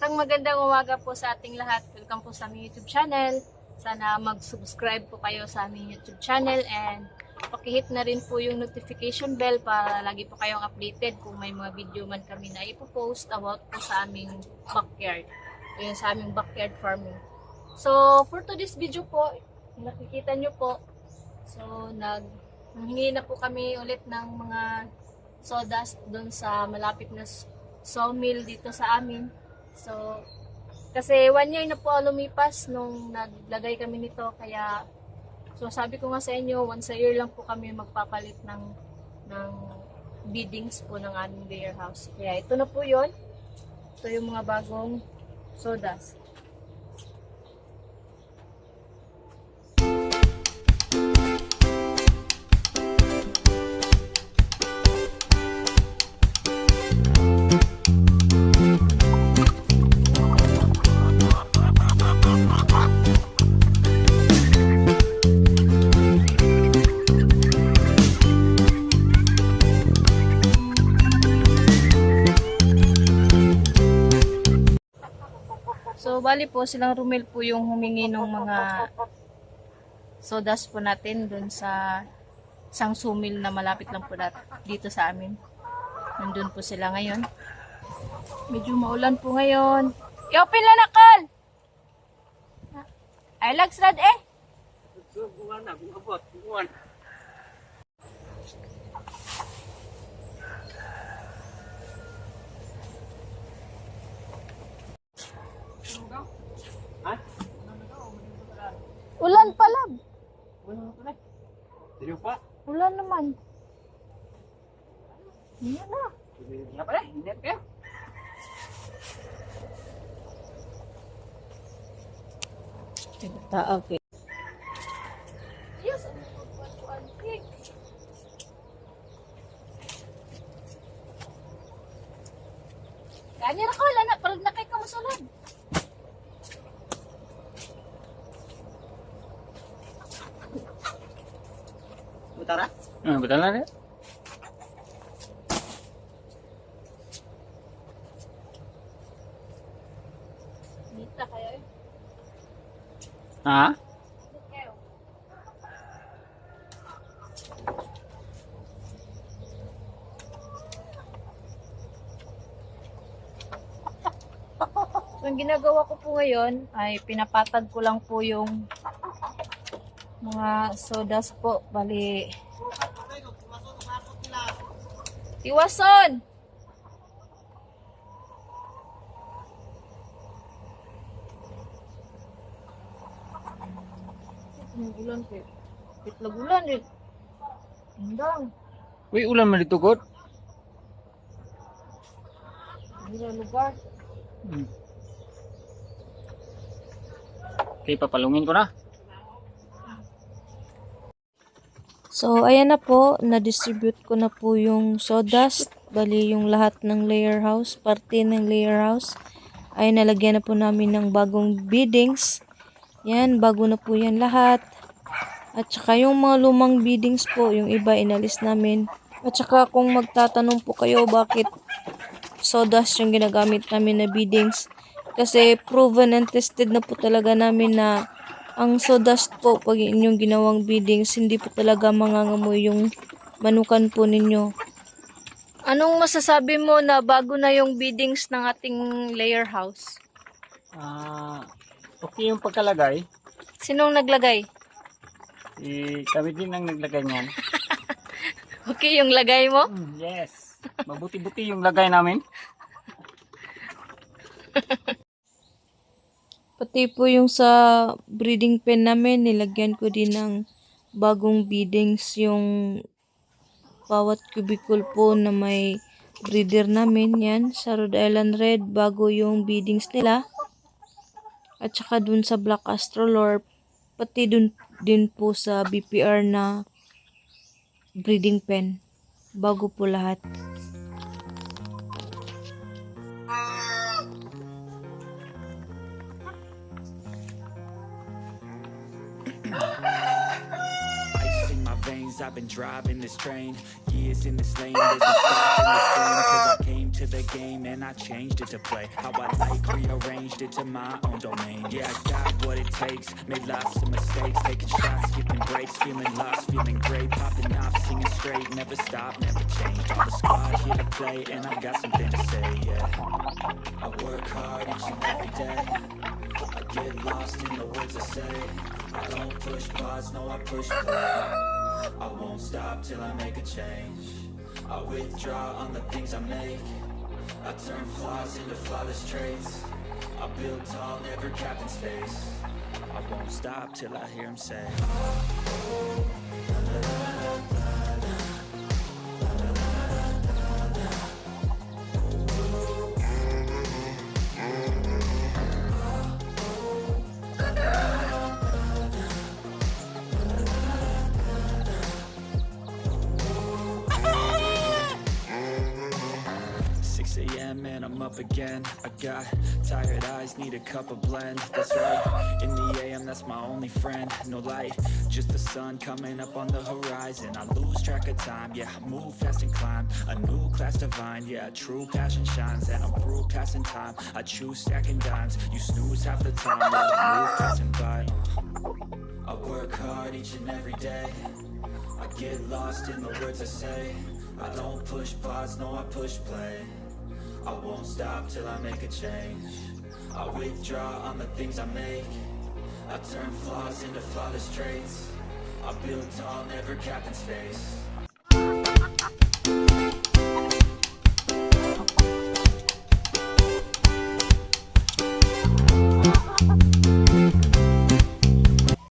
Isang magandang umaga po sa ating lahat. Welcome po sa aming YouTube channel. Sana mag-subscribe po kayo sa aming YouTube channel and pakihit na rin po yung notification bell para lagi po kayong updated kung may mga video man kami na ipopost about po sa aming backyard. O yun, sa aming backyard farming. So, for today's video po, nakikita nyo po, so nanghingi na po kami ulit ng mga sawdust doon sa malapit na sawmill dito sa amin. So, kasi 1 year na po lumipas nung naglagay kami nito, kaya so sabi ko nga sa inyo, once a year lang po kami magpapalit ng beddings po ng aming layer house. Kaya ito na po yon. Ito yung mga bagong sawdust. So, bali po, silang Rumel po yung humingi ng mga sawdust po natin dun sa isang sawmill na malapit lang po dito sa amin. Nandun po sila ngayon. Medyo maulan po ngayon. I-open lang na, Col! Ay, lags rad eh! Ulan pala. Ulan naman. Yan na. Okay. Yes, kanya na ko, wala na. Parang nakay ka masulan. Butara? Betul lah deh. Nita kayo eh. Ah? Kayo. So, ang ginagawa ko po ngayon ay pinapatag ko lang po yung mga sawdust po. Bali, tiwason! Ulan po. Pitlag ulan eh. Hindang. Wih, ulan mah ditugot. Hindi lugar. Okay, papalungin ko na. So, ayan na po, na-distribute ko na po yung sawdust, bali yung lahat ng layer house, parte ng layer house, ay nalagyan na po namin ng bagong beddings. Yan, bago na po yan lahat. At saka yung mga lumang beddings po, yung iba inalis namin. At saka kung magtatanong po kayo bakit sawdust yung ginagamit namin na beddings, kasi proven and tested na po talaga namin na ang sawdust po, pag inyong ginawang beddings, hindi po talaga mangangamoy yung manukan po ninyo. Anong masasabi mo na bago na yung beddings ng ating layer house? Okay yung pagkalagay. Sinong naglagay? Kami din ang naglagay niyan. Okay yung lagay mo? Yes. Mabuti-buti yung lagay namin. Pati po yung sa breeding pen namin, nilagyan ko din ng bagong beddings yung bawat cubicle po na may breeder namin. Yan, sa Rhode Island Red, bago yung beddings nila. At saka dun sa Black Astrolorp, pati dun din po sa BPR na breeding pen. Bago po lahat. I've been driving this train. Years in this lane, there's no stopping this thing. Cause I came to the game and I changed it to play how I like, rearranged it to my own domain. Yeah, I got what it takes, made lots of mistakes, taking shots, skipping breaks, feeling lost, feeling great, popping off, singing straight, never stop, never change. All the squad here to play and I've got something to say, yeah. I work hard each and every day, I get lost in the words I say. I don't push pause, no I push play. I won't stop till I make a change. I withdraw on the things I make. I turn flaws into flawless traits. I build tall, never capped in space. I won't stop till I hear him say, 6 a.m. and I'm up again. I got tired eyes, need a cup of blend. That's right, in the AM, that's my only friend. No light, just the sun coming up on the horizon. I lose track of time, yeah, I move fast and climb. A new class divine, yeah, true passion shines. And I'm through passing time, I choose stacking dimes. You snooze half the time, while I move passing by. I work hard each and every day, I get lost in the words I say. I don't push pause, no I push play. I won't stop till I make a change. I withdraw on the things I make. I turn flaws into flawless traits. I build tall, never capped in space.